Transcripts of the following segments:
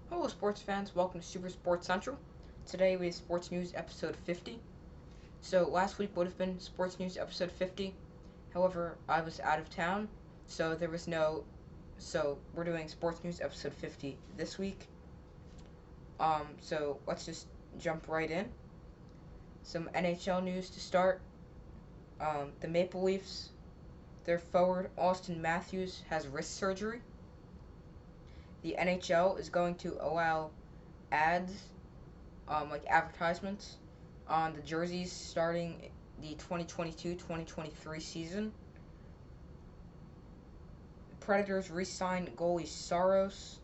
Hello, sports fans. Welcome to Super Sports Central. Today we have Sports News episode 50. So, last week would have been Sports News episode 50. However, I was out of town, so there was no. So, we're doing Sports News episode 50 this week. So let's just jump right in. Some NHL news to start. The Maple Leafs, their forward Austin Matthews has wrist surgery. The NHL is going to allow ads like advertisements on the jerseys starting the 2022-2023 season. Predators re-signed goalie Saros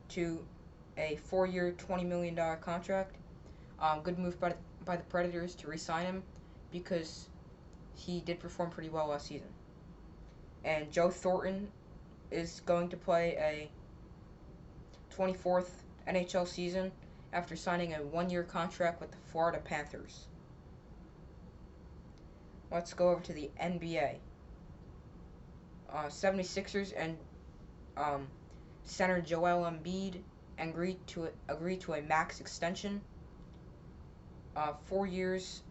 to a 4-year, $20 million contract. Good move by the Predators to re-sign him because he did perform pretty well last season. And Joe Thornton is going to play a 24th NHL season after signing a 1-year contract with the Florida Panthers. Let's go over to the NBA. 76ers and center Joel Embiid agreed to a max extension. 4 years,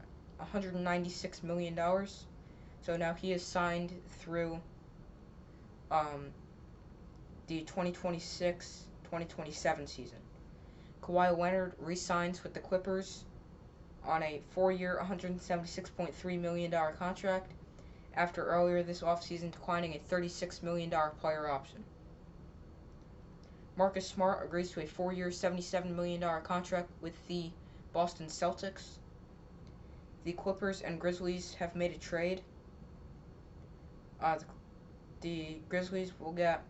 $196 million. So now he is signed through the 2026-2027 season. Kawhi Leonard re-signs with the Clippers on a 4-year, $176.3 million contract after earlier this offseason declining a $36 million player option. Marcus Smart agrees to a 4-year, $77 million contract with the Boston Celtics. The Clippers and Grizzlies have made a trade. The Grizzlies will get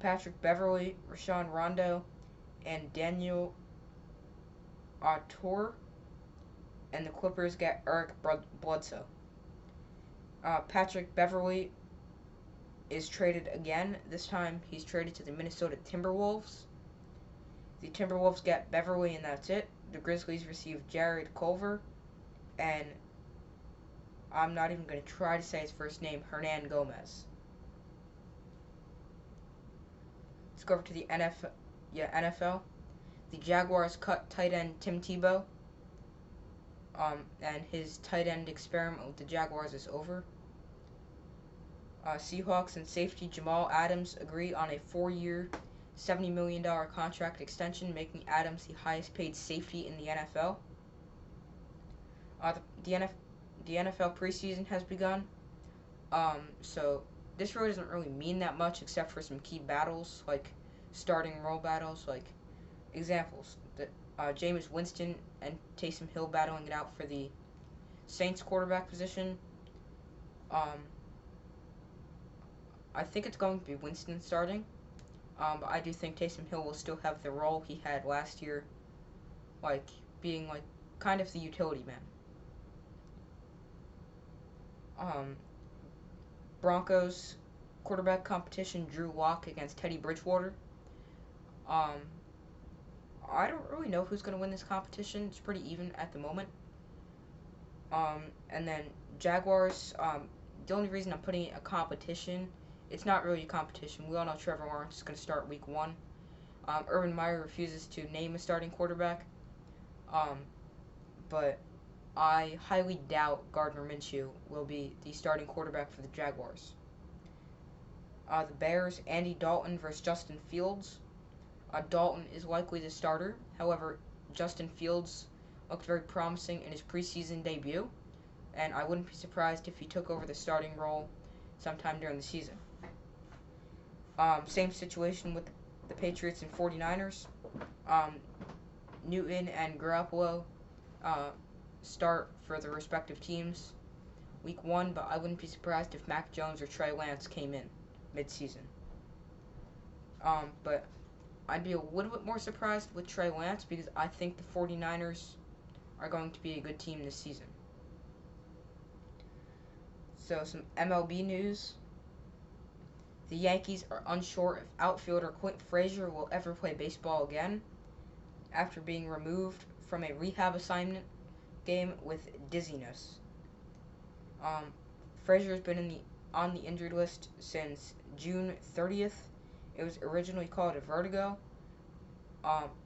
Patrick Beverley, Rajon Rondo, and Daniel Autor, and the Clippers get Eric Bledsoe. Patrick Beverley is traded again. This time he's traded to the Minnesota Timberwolves. The Timberwolves get Beverley, and that's it. The Grizzlies receive Jared Culver, and I'm not even going to try to say his first name, Hernan Gomez. Let's go over to the NFL. The Jaguars cut tight end Tim Tebow, and his tight end experiment with the Jaguars is over. Seahawks and safety Jamal Adams agree on a 4-year, $70 million contract extension, making Adams the highest paid safety in the NFL. The NFL preseason has begun. So this really doesn't really mean that much except for some key battles, like starting role battles, like examples. Jameis Winston and Taysom Hill battling it out for the Saints quarterback position. I think it's going to be Winston starting. But I do think Taysom Hill will still have the role he had last year, like being like kind of the utility man. Broncos quarterback competition, Drew Lock against Teddy Bridgewater. I don't really know who's going to win this competition. It's pretty even at the moment. And then Jaguars. The only reason I'm putting a competition, it's not really a competition. We all know Trevor Lawrence is going to start week 1. Urban Meyer refuses to name a starting quarterback. But I highly doubt Gardner Minshew will be the starting quarterback for the Jaguars. The Bears, Andy Dalton versus Justin Fields. Dalton is likely the starter. However, Justin Fields looked very promising in his preseason debut, and I wouldn't be surprised if he took over the starting role sometime during the season. Same situation with the Patriots and 49ers. Newton and Garoppolo start for the respective teams week 1, but I wouldn't be surprised if Mac Jones or Trey Lance came in mid-season. But I'd be a little bit more surprised with Trey Lance because I think the 49ers are going to be a good team this season. So some MLB news. The Yankees are unsure if outfielder Clint Frazier will ever play baseball again after being removed from a rehab assignment game with dizziness. Frazier has been on the injured list since June 30th. It was originally called a vertigo,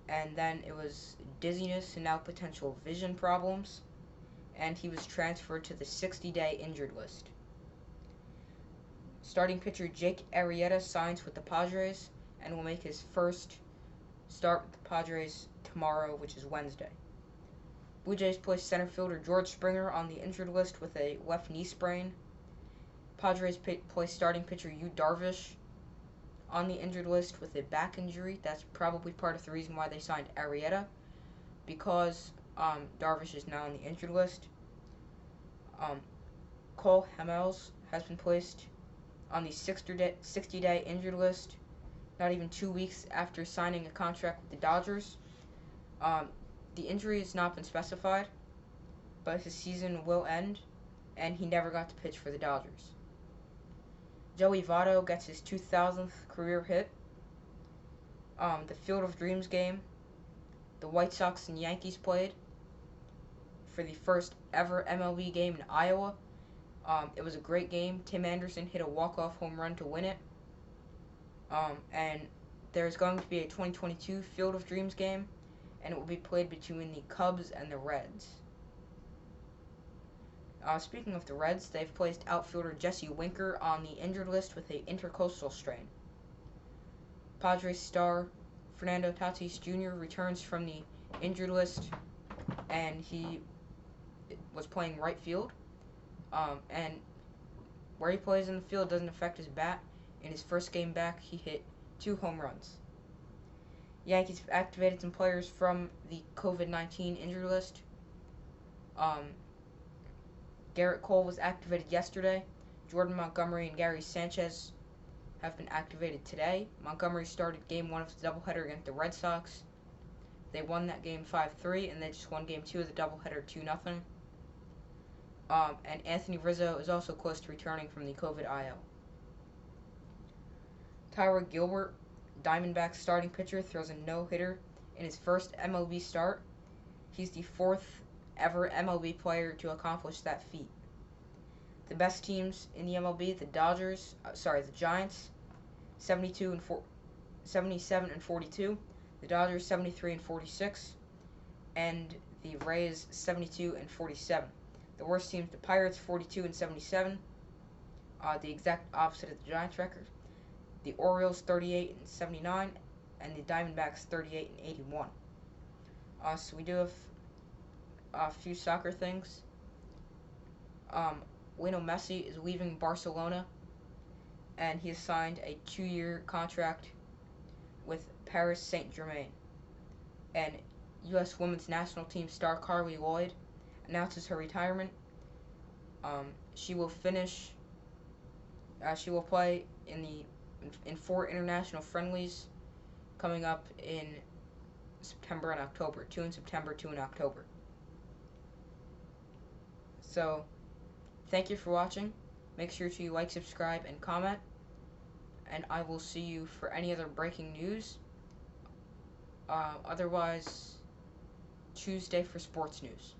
and then it was dizziness and now potential vision problems, and he was transferred to the 60-day injured list. Starting pitcher Jake Arrieta signs with the Padres and will make his first start with the Padres tomorrow, which is Wednesday. Blue Jays placed center fielder George Springer on the injured list with a left knee sprain. Padres placed starting pitcher Yu Darvish on the injured list with a back injury. That's probably part of the reason why they signed Arrieta, because Darvish is now on the injured list. Cole Hamels has been placed on the 60-day injured list, not even 2 weeks after signing a contract with the Dodgers. The injury has not been specified, but his season will end, and he never got to pitch for the Dodgers. Joey Votto gets his 2000th career hit. The Field of Dreams game, the White Sox and Yankees played for the first ever MLB game in Iowa. It was a great game. Tim Anderson hit a walk-off home run to win it. And there's going to be a 2022 Field of Dreams game, and it will be played between the Cubs and the Reds. Speaking of the Reds, they've placed outfielder Jesse Winker on the injured list with an intercostal strain. Padres star Fernando Tatis Jr. returns from the injured list, and he was playing right field. And where he plays in the field doesn't affect his bat. In his first game back, he hit 2 home runs. Yankees have activated some players from the COVID-19 injury list. Garrett Cole was activated yesterday. Jordan Montgomery and Gary Sanchez have been activated today. Montgomery started Game 1 of the doubleheader against the Red Sox. They won that game 5-3, and they just won Game 2 of the doubleheader 2-0. And Anthony Rizzo is also close to returning from the COVID IL. Tyra Gilbert, Diamondbacks starting pitcher, throws a no-hitter in his first MLB start. He's the 4th ever MLB player to accomplish that feat. The best teams in the MLB, the Giants, 77 and 42, the Dodgers 73 and 46, and the Rays 72 and 47. The worst teams, the Pirates 42 and 77, the exact opposite of the Giants record. The Orioles 38 and 79, and the Diamondbacks 38 and 81. So we do have a few soccer things. Lionel Messi is leaving Barcelona, and he has signed a 2-year contract with Paris Saint-Germain. And U.S. Women's National Team star Carly Lloyd announces her retirement. She will play in 4 international friendlies coming up in September and October. 2 in September, 2 in October. So, thank you for watching. Make sure to like, subscribe, and comment. And I will see you for any other breaking news. Otherwise, Tuesday for sports news.